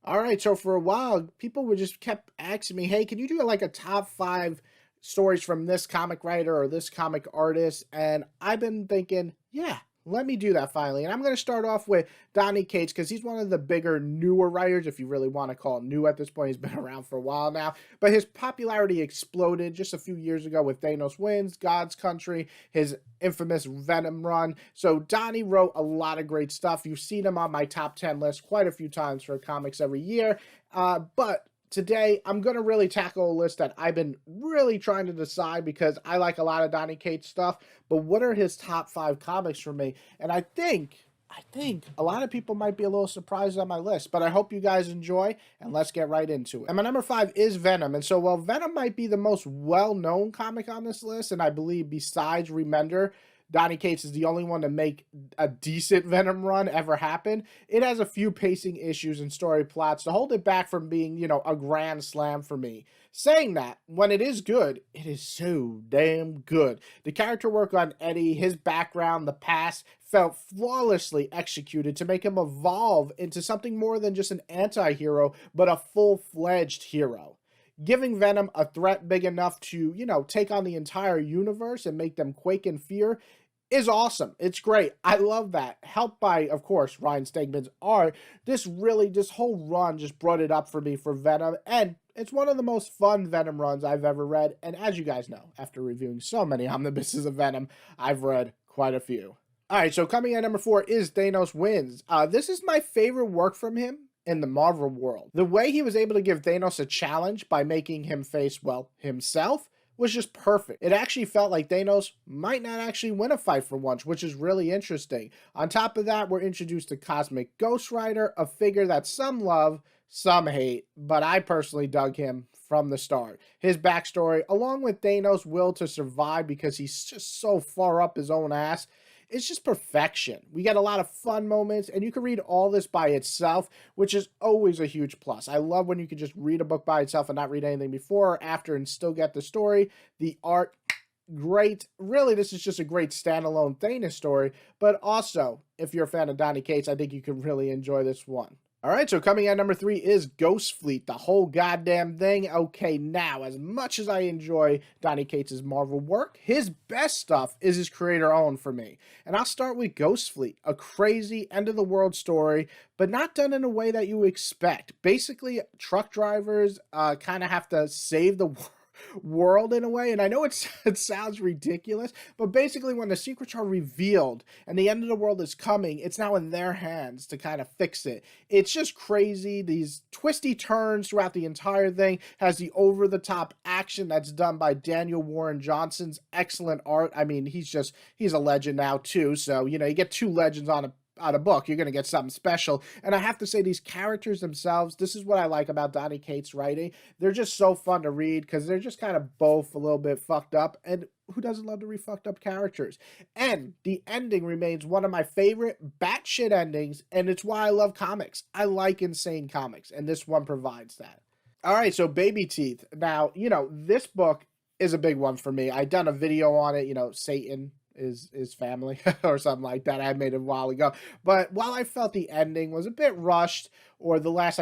All right, so for a while, people would just kept asking me, "Hey, can you do like a top 5 stories from this comic writer or this comic artist?" And I've been thinking, "Yeah, let me do that finally." And I'm going to start off with Donny Cates because he's one of the bigger, newer writers, if you really want to call it new at this point. He's been around for a while now, but his popularity exploded just a few years ago with Thanos Wins, God's Country, his infamous Venom run. So Donnie wrote a lot of great stuff. You've seen him on my top 10 list quite a few times for comics every year. But today I'm going to really tackle a list that I've been really trying to decide because I like a lot of Donny Cates stuff, but what are his top 5 comics for me? And I think a lot of people might be a little surprised on my list, but I hope you guys enjoy, and let's get right into it. And my number 5 is Venom. And so, while Venom might be the most well-known comic on this list, and I believe besides Remender, Donny Cates is the only one to make a decent Venom run ever happen. It has a few pacing issues and story plots to hold it back from being, a grand slam for me. Saying that, when it is good, it is so damn good. The character work on Eddie, his background, the past, felt flawlessly executed to make him evolve into something more than just an anti-hero, but a full-fledged hero. Giving Venom a threat big enough to, take on the entire universe and make them quake in fear is awesome. It's great. I love that. Helped by, of course, Ryan Stegman's art. This whole run just brought it up for me for Venom, and it's one of the most fun Venom runs I've ever read. And as you guys know, after reviewing so many omnibuses of Venom, I've read quite a few. All right, so coming at number 4 is Thanos Wins. This is my favorite work from him in the Marvel world. The way he was able to give Thanos a challenge by making him face, well, himself was just perfect. It actually felt like Thanos might not actually win a fight for once, which is really interesting. On top of that, we're introduced to Cosmic Ghost Rider, a figure that some love, some hate, but I personally dug him from the start. His backstory, along with Thanos' will to survive because he's just so far up his own ass, it's just perfection. We get a lot of fun moments, and you can read all this by itself, which is always a huge plus. I love when you can just read a book by itself and not read anything before or after and still get the story. The art, great. Really, this is just a great standalone Thanos story, but also, if you're a fan of Donny Cates, I think you can really enjoy this one. All right, so coming at number 3 is Ghost Fleet, the whole goddamn thing. Okay, now, as much as I enjoy Donny Cates' Marvel work, his best stuff is his creator-owned for me. And I'll start with Ghost Fleet, a crazy, end-of-the-world story, but not done in a way that you expect. Basically, truck drivers kind of have to save the world in a way, and I know it sounds ridiculous, but basically when the secrets are revealed and the end of the world is coming, it's now in their hands to kind of fix it. It's just crazy. These twisty turns throughout the entire thing, has the over-the-top action that's done by Daniel Warren Johnson's excellent art. I mean, he's a legend now too, so you get two legends on a book, you're going to get something special. And I have to say, these characters themselves, this is what I like about Donny Cates' writing. They're just so fun to read because they're just kind of both a little bit fucked up. And who doesn't love to read fucked up characters? And the ending remains one of my favorite batshit endings, and it's why I love comics. I like insane comics, and this one provides that. All right, so Babyteeth. Now, this book is a big one for me. I done a video on it, Satan is family or something like that. I made it a while ago. But while I felt the ending was a bit rushed, or the last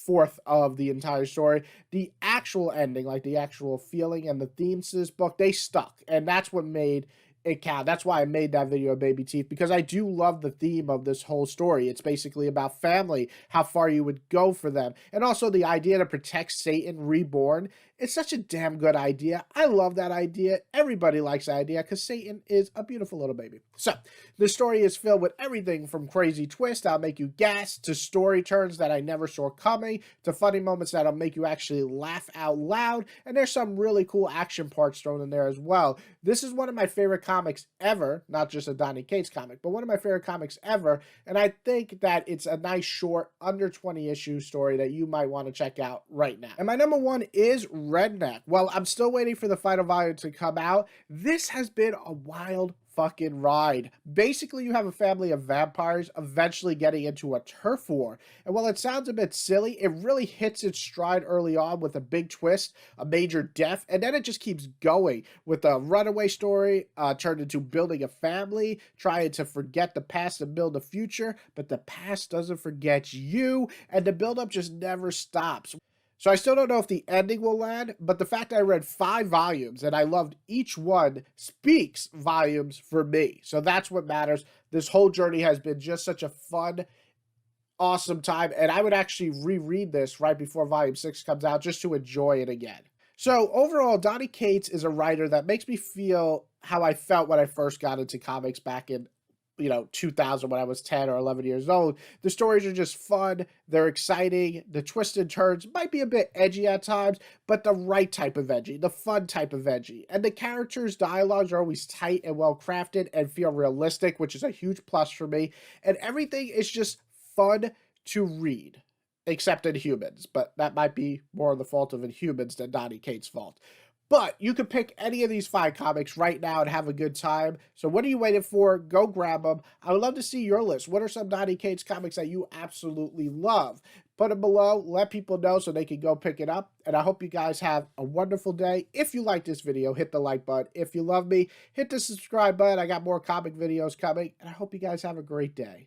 fourth of the entire story, the actual ending, like the actual feeling and the themes to this book, they stuck. And that's what made it count. That's why I made that video of Babyteeth, because I do love the theme of this whole story. It's basically about family, how far you would go for them, and also the idea to protect Satan reborn. It's such a damn good idea. I love that idea. Everybody likes that idea because Satan is a beautiful little baby. So, the story is filled with everything from crazy twists that'll make you gasp, to story turns that I never saw coming, to funny moments that'll make you actually laugh out loud, and there's some really cool action parts thrown in there as well. This is one of my favorite comics ever, not just a Donny Cates comic, but one of my favorite comics ever, and I think that it's a nice short, under 20 issue story that you might want to check out right now. And my number 1 is Redneck. Well, I'm still waiting for the final volume to come out. This has been a wild fucking ride. Basically, you have a family of vampires eventually getting into a turf war. And while it sounds a bit silly, it really hits its stride early on with a big twist, a major death, and then it just keeps going with a runaway story turned into building a family, trying to forget the past and build a future, but the past doesn't forget you, and the buildup just never stops. So I still don't know if the ending will land, but the fact I read 5 volumes and I loved each one speaks volumes for me. So that's what matters. This whole journey has been just such a fun, awesome time, and I would actually reread this right before volume 6 comes out just to enjoy it again. So overall, Donny Cates is a writer that makes me feel how I felt when I first got into comics back in 2000 when I was 10 or 11 years old. The stories are just fun, they're exciting, the twists and turns might be a bit edgy at times, but the right type of edgy, the fun type of edgy. And the characters' dialogues are always tight and well crafted and feel realistic, which is a huge plus for me. And everything is just fun to read, except Inhumans, but that might be more the fault of Inhumans than Donny Cates' fault. But you could pick any of these 5 comics right now and have a good time. So what are you waiting for? Go grab them. I would love to see your list. What are some Donny Cates comics that you absolutely love? Put them below. Let people know so they can go pick it up. And I hope you guys have a wonderful day. If you like this video, hit the like button. If you love me, hit the subscribe button. I got more comic videos coming. And I hope you guys have a great day.